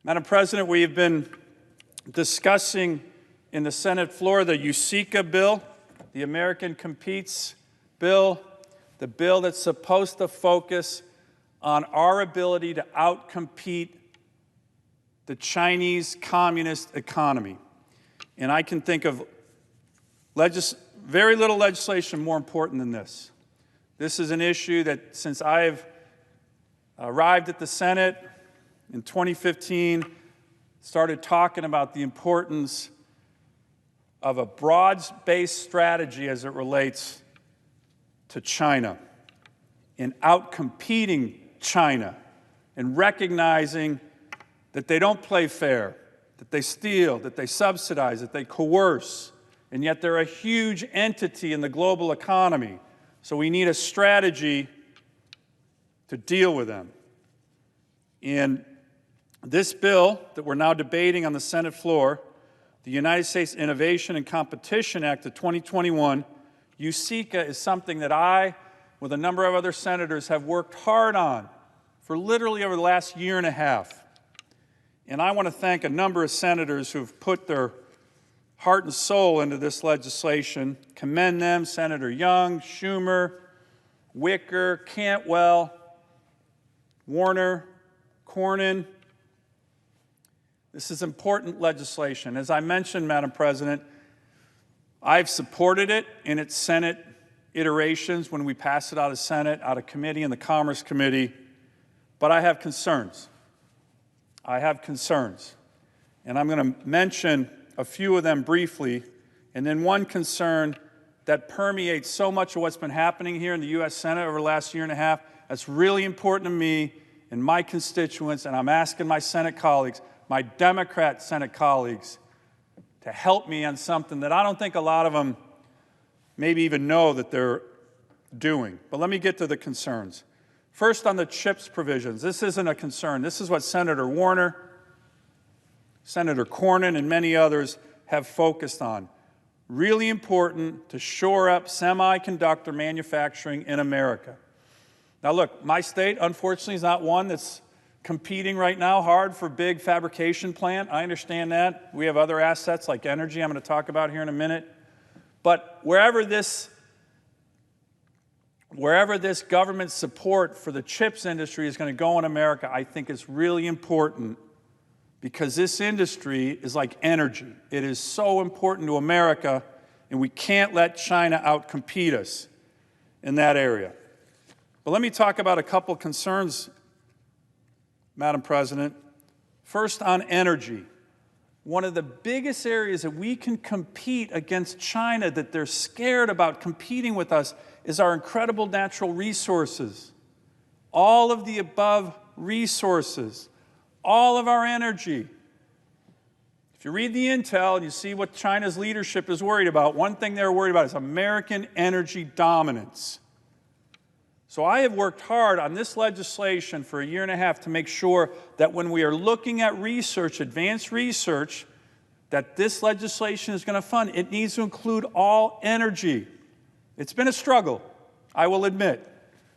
Madam President, we have been discussing in the Senate floor the USICA bill, the American Competes bill, the bill that's supposed to focus on our ability to outcompete the Chinese communist economy. And I can think of very little legislation more important than this. This is an issue that since I've arrived at the Senate in 2015, started talking about the importance of a broad-based strategy as it relates to China, in outcompeting China, and recognizing that they don't play fair, that they steal, that they subsidize, that they coerce, and yet they're a huge entity in the global economy. So we need a strategy to deal with them. And this bill that we're now debating on the Senate floor, the United States Innovation and Competition Act of 2021, USICA, is something that I, with a number of other senators, have worked hard on for literally over the last year and a half. And I want to thank a number of senators who've put their heart and soul into this legislation, commend them: Senator Young, Schumer, Wicker, Cantwell, Warner, Cornyn. This is important legislation. As I mentioned, Madam President, I've supported it in its Senate iterations when we passed it out of Senate, out of committee, in the Commerce Committee, but I have concerns. I have concerns, and I'm going to mention a few of them briefly, and then one concern that permeates so much of what's been happening here in the U.S. Senate over the last year and a half that's really important to me and my constituents, and I'm asking my Senate colleagues, my Democrat Senate colleagues, to help me on something that I don't think a lot of them maybe even know that they're doing. But let me get to the concerns. First, on the CHIPS provisions. This isn't a concern. This is what Senator Warner, Senator Cornyn, and many others have focused on. Really important to shore up semiconductor manufacturing in America. Now look, my state, unfortunately, is not one that's competing right now hard for big fabrication plant. I understand that. We have other assets like energy I'm going to talk about here in a minute. But wherever this government support for the chips industry is going to go in America, I think it's really important, because this industry is like energy. It is so important to America, and we can't let China outcompete us in that area. But let me talk about a couple concerns, Madam President. First, on energy. One of the biggest areas that we can compete against China, that they're scared about competing with us, is our incredible natural resources. All of the above resources, all of our energy. If you read the intel and you see what China's leadership is worried about, one thing they're worried about is American energy dominance. So I have worked hard on this legislation for a year and a half to make sure that when we are looking at research, advanced research, that this legislation is going to fund, it needs to include all energy. It's been a struggle, I will admit.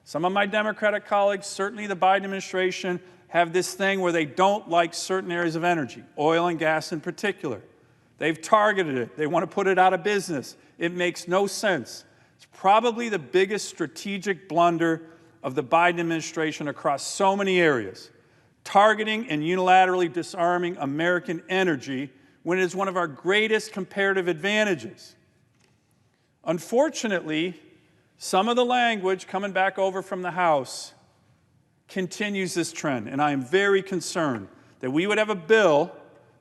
Some of my Democratic colleagues, certainly the Biden administration, have this thing where they don't like certain areas of energy, oil and gas in particular. They've targeted it. They want to put it out of business. It makes no sense. It's probably the biggest strategic blunder of the Biden administration across so many areas, targeting and unilaterally disarming American energy when it is one of our greatest comparative advantages. Unfortunately, some of the language coming back over from the House continues this trend, and I am very concerned that we would have a bill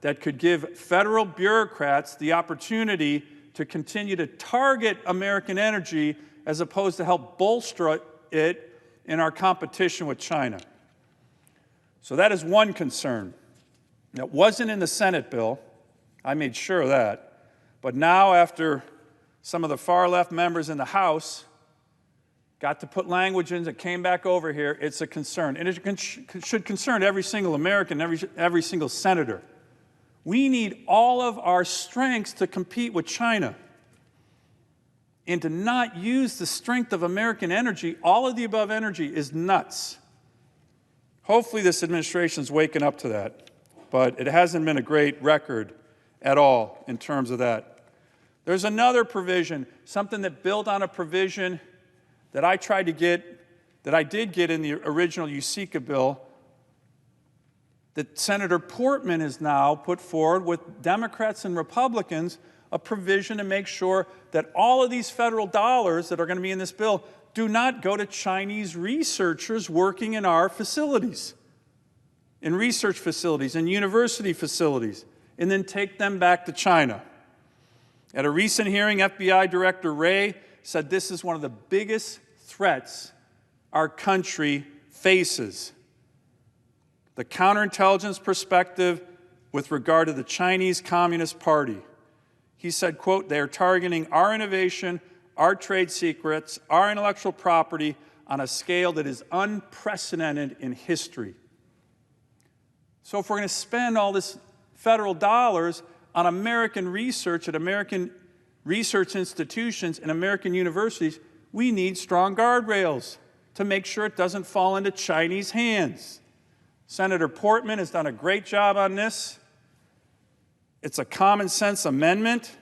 that could give federal bureaucrats the opportunity to continue to target American energy as opposed to help bolster it in our competition with China. So that is one concern. That wasn't in the Senate bill. I made sure of that. But now, after some of the far-left members in the House got to put language in that came back over here, it's a concern. And it should concern every single American, every single senator. We need all of our strengths to compete with China. And to not use the strength of American energy, all of the above energy, is nuts. Hopefully this administration is waking up to that. but it hasn't been a great record at all in terms of that. There's another provision, something that built on a provision that I did get in the original USICA bill, that Senator Portman has now put forward with Democrats and Republicans, a provision to make sure that all of these federal dollars that are going to be in this bill do not go to Chinese researchers working in our facilities, in research facilities and university facilities, and then take them back to China. At a recent hearing, FBI Director Wray said this is one of the biggest threats our country faces. The counterintelligence perspective with regard to the Chinese Communist Party. He said, quote, "They are targeting our innovation, our trade secrets, our intellectual property on a scale that is unprecedented in history." So if we're going to spend all this federal dollars on American research at American research institutions and American universities, we need strong guardrails to make sure it doesn't fall into Chinese hands. Senator Portman has done a great job on this. It's a common sense amendment.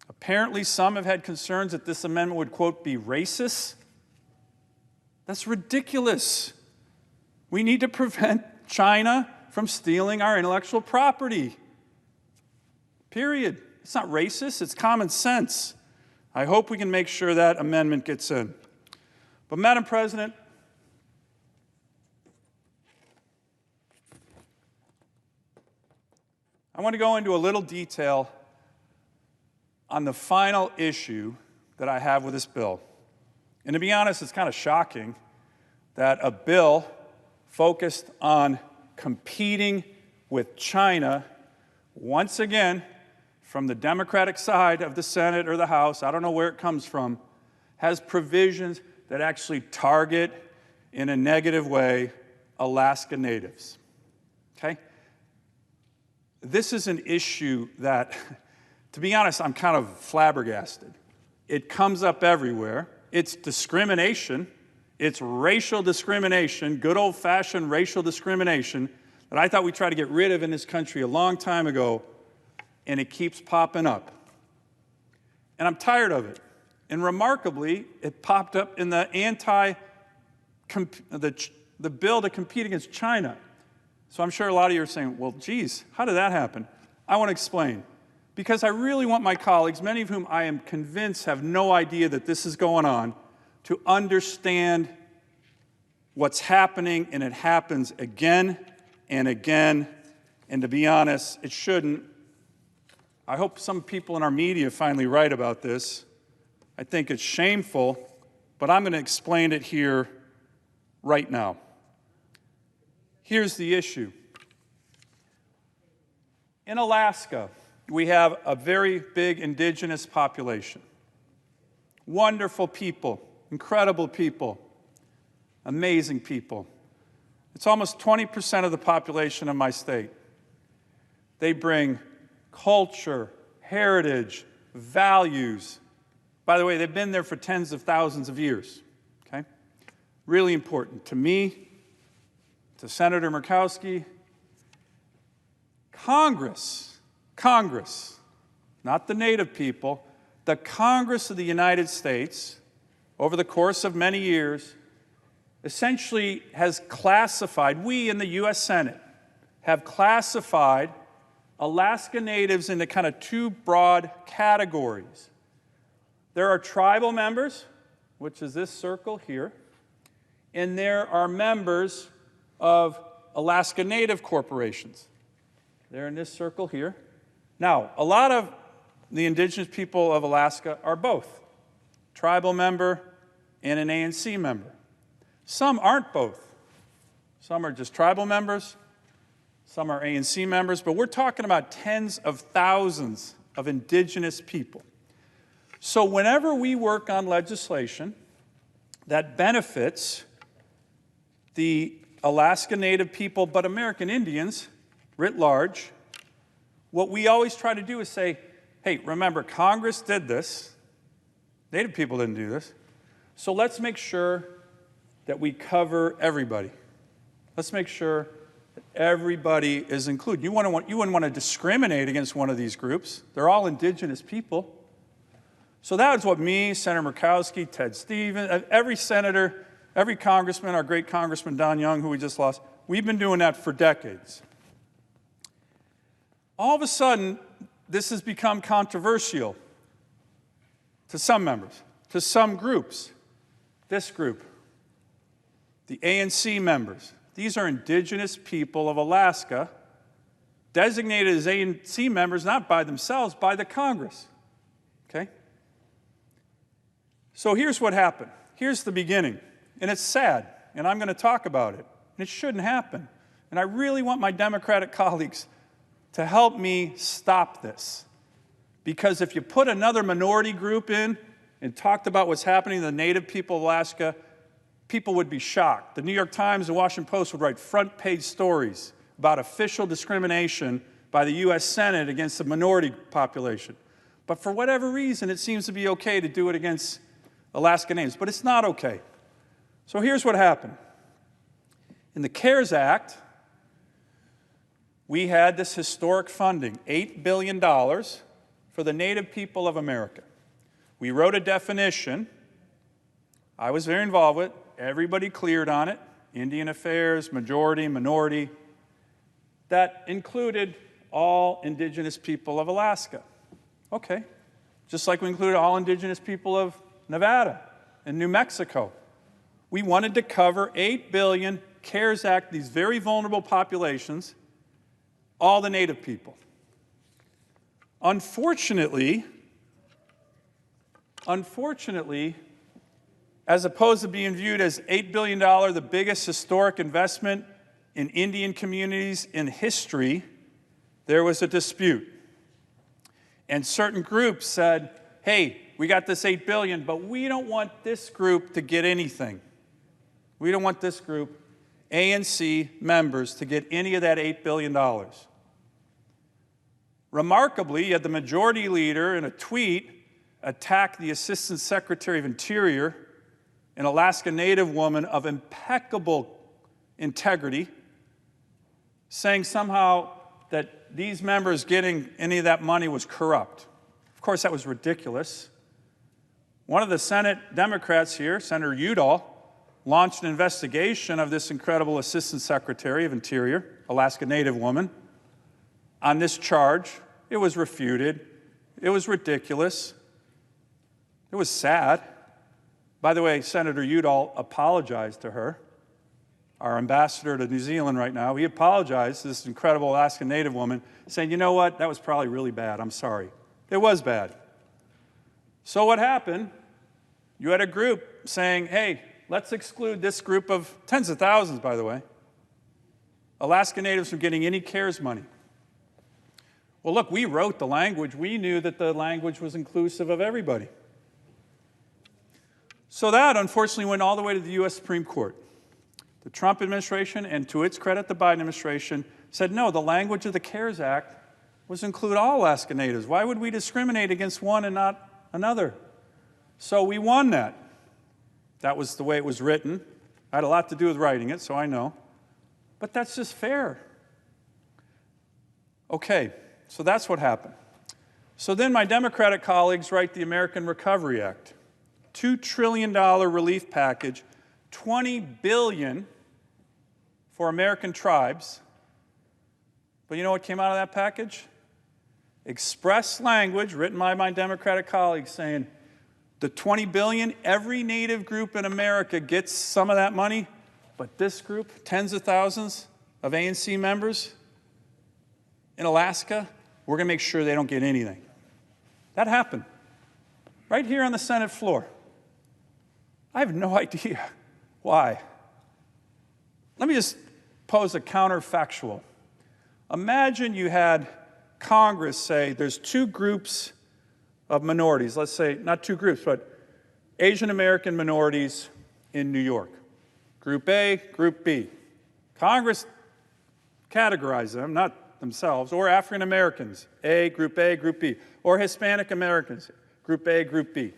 Apparently, some have had concerns that this amendment would, quote, be racist. That's ridiculous. We need to prevent China from stealing our intellectual property. Period. It's not racist, it's common sense. I hope we can make sure that amendment gets in. But, Madam President, I want to go into a little detail on the final issue that I have with this bill. And to be honest, it's kind of shocking that a bill focused on competing with China, once again, from the Democratic side of the Senate or the House, I don't know where it comes from, has provisions that actually target, in a negative way, Alaska Natives. Okay? This is an issue that, to be honest, I'm kind of flabbergasted. It comes up everywhere. It's discrimination. It's racial discrimination, good old-fashioned racial discrimination that I thought we tried to get rid of in this country a long time ago, and it keeps popping up. And I'm tired of it. And remarkably, it popped up in the the bill to compete against China. So I'm sure a lot of you are saying, well, geez, how did that happen? I want to explain. Because I really want my colleagues, many of whom I am convinced have no idea that this is going on, to understand what's happening, and it happens again and again. And to be honest, it shouldn't. I hope some people in our media finally write about this. I think it's shameful, but I'm going to explain it here right now. Here's the issue. In Alaska, we have a very big indigenous population. Wonderful people, incredible people, amazing people. It's almost 20% of the population of my state. They bring culture, heritage, values. By the way, they've been there for tens of thousands of years, okay? Really important to me, to Senator Murkowski. Congress, not the Native people, the Congress of the United States, over the course of many years, essentially has classified, we in the U.S. Senate have classified Alaska Natives into kind of two broad categories. There are tribal members, which is this circle here, and there are members of Alaska Native corporations. They're in this circle here. Now, a lot of the indigenous people of Alaska are both tribal member and an ANC member. Some aren't both. Some are just tribal members, some are ANC members, but we're talking about tens of thousands of indigenous people. So whenever we work on legislation that benefits the Alaska Native people, but American Indians writ large, what we always try to do is say, hey, remember, Congress did this. Native people didn't do this. So let's make sure that we cover everybody. Let's make sure Everybody is included. You wouldn't want to discriminate against one of these groups. They're all indigenous people. So that's what me, Senator Murkowski, Ted Stevens, every senator, every congressman, our great Congressman Don Young, who we just lost, we've been doing that for decades. All of a sudden, this has become controversial to some members, to some groups. This group, the ANC members, these are indigenous people of Alaska, designated as ANC members not by themselves, by the Congress. Okay? So here's what happened. Here's the beginning. And it's sad, and I'm going to talk about it. And it shouldn't happen. And I really want my Democratic colleagues to help me stop this. Because if you put another minority group in and talked about what's happening to the Native people of Alaska, people would be shocked. The New York Times and Washington Post would write front-page stories about official discrimination by the U.S. Senate against the minority population. But for whatever reason, it seems to be okay to do it against Alaska Natives. But it's not okay. So here's what happened. In the CARES Act, we had this historic funding, $8 billion for the Native people of America. We wrote a definition. I was very involved with it. Everybody cleared on it. Indian Affairs, majority, minority. That included all indigenous people of Alaska. Okay. Just like we included all indigenous people of Nevada and New Mexico. We wanted to cover 8 billion, CARES Act, these very vulnerable populations, all the Native people. Unfortunately, as opposed to being viewed as $8 billion, the biggest historic investment in Indian communities in history, there was a dispute. And certain groups said, hey, we got this $8 billion, but we don't want this group to get anything. We don't want this group, ANC members, to get any of that $8 billion. Remarkably, you had the majority leader in a tweet attack the Assistant Secretary of Interior, an Alaska Native woman of impeccable integrity, saying somehow that these members getting any of that money was corrupt. Of course, that was ridiculous. One of the Senate Democrats here, Senator Udall, launched an investigation of this incredible Assistant Secretary of Interior, Alaska Native woman, on this charge. It was refuted. It was ridiculous. It was sad. By the way, Senator Udall apologized to her, our ambassador to New Zealand right now. He apologized to this incredible Alaska Native woman, saying, you know what, that was probably really bad. I'm sorry. It was bad. So what happened? You had a group saying, hey, let's exclude this group of tens of thousands, by the way, Alaska Natives from getting any CARES money. Well, look, we wrote the language. We knew that the language was inclusive of everybody. So that, unfortunately, went all the way to the U.S. Supreme Court. The Trump administration, and to its credit, the Biden administration, said, no, the language of the CARES Act was to include all Alaska Natives. Why would we discriminate against one and not another? So we won that. That was the way it was written. I had a lot to do with writing it, so I know. But that's just fair. Okay, so that's what happened. So then my Democratic colleagues write the American Recovery Act. $2 trillion relief package, $20 billion for American tribes. But you know what came out of that package? Express language written by my Democratic colleagues saying, the $20 billion, every Native group in America gets some of that money, but this group, tens of thousands of ANC members in Alaska, we're going to make sure they don't get anything. That happened right here on the Senate floor. I have no idea why. Let me just pose a counterfactual. Imagine you had Congress say there's two groups of minorities, let's say not two groups, but Asian American minorities in New York. Group A, Group B. Congress categorized them, not themselves, or African Americans, A, Group B, or Hispanic Americans, Group A, Group B.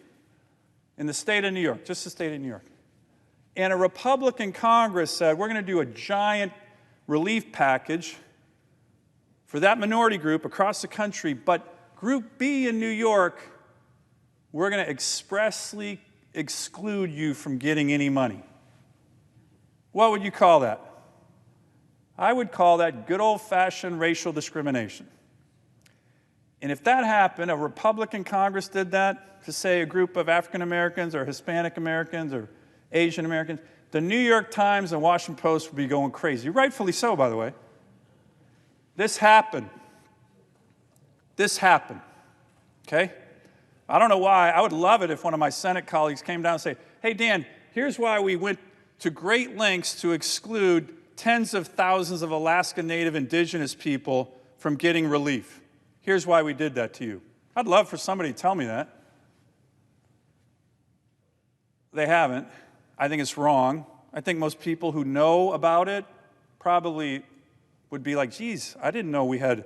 In the state of New York, just the state of New York. And a Republican Congress said, we're going to do a giant relief package for that minority group across the country, but Group B in New York, we're going to expressly exclude you from getting any money. What would you call that? I would call that good old-fashioned racial discrimination. And if that happened, a Republican Congress did that to, say, a group of African Americans or Hispanic Americans or Asian Americans, the New York Times and Washington Post would be going crazy. Rightfully so, by the way. This happened. This happened. Okay? I don't know why. I would love it if one of my Senate colleagues came down and say, hey, Dan, here's why we went to great lengths to exclude tens of thousands of Alaska Native indigenous people from getting relief. Here's why we did that to you. I'd love for somebody to tell me that. They haven't. I think it's wrong. I think most people who know about it probably would be like, geez, I didn't know we had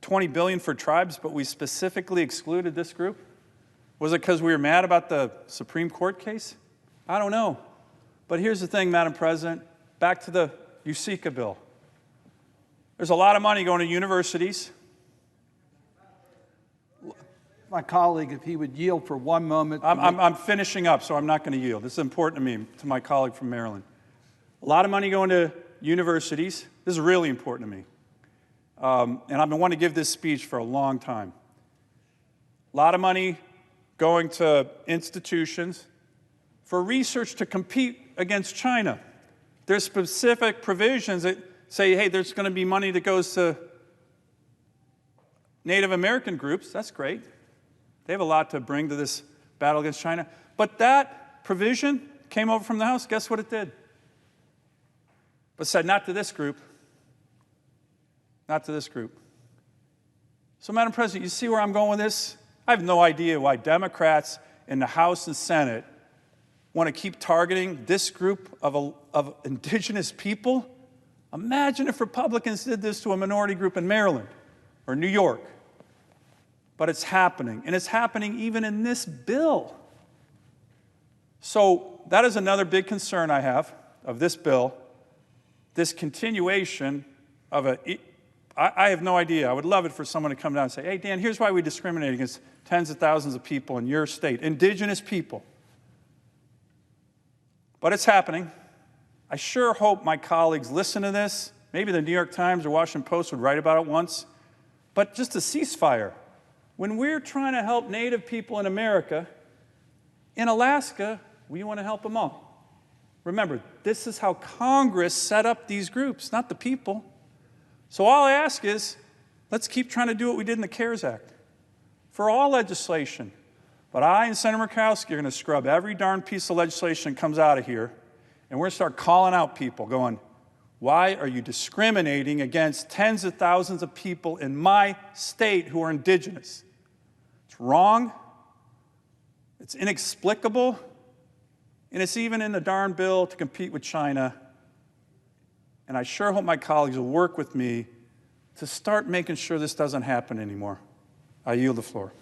$20 billion for tribes, but we specifically excluded this group. Was it because we were mad about the Supreme Court case? I don't know. But here's the thing, Madam President, back to the USICA bill. There's a lot of money going to universities. My colleague, if he would yield for one moment. I'm finishing up, so I'm not going to yield. This is important to me, to my colleague from Maryland. A lot of money going to universities. This is really important to me. And I've been wanting to give this speech for a long time. A lot of money going to institutions for research to compete against China. There's specific provisions that say, hey, there's going to be money that goes to Native American groups. That's great. They have a lot to bring to this battle against China. But that provision came over from the House. Guess what it did? But said, not to this group. Not to this group. So, Madam President, you see where I'm going with this? I have no idea why Democrats in the House and Senate want to keep targeting this group of indigenous people. Imagine if Republicans did this to a minority group in Maryland or New York. But it's happening, and it's happening even in this bill. So that is another big concern I have of this bill, this continuation of I have no idea. I would love it for someone to come down and say, hey, Dan, here's why we discriminate against tens of thousands of people in your state, indigenous people. But it's happening. I sure hope my colleagues listen to this. Maybe the New York Times or Washington Post would write about it once. But just a ceasefire. When we're trying to help Native people in America, in Alaska, we want to help them all. Remember, this is how Congress set up these groups, not the people. So all I ask is, let's keep trying to do what we did in the CARES Act for all legislation. But I and Senator Murkowski are going to scrub every darn piece of legislation that comes out of here, and we're going to start calling out people, going, why are you discriminating against tens of thousands of people in my state who are indigenous? It's wrong, it's inexplicable, and it's even in the darn bill to compete with China. And I sure hope my colleagues will work with me to start making sure this doesn't happen anymore. I yield the floor.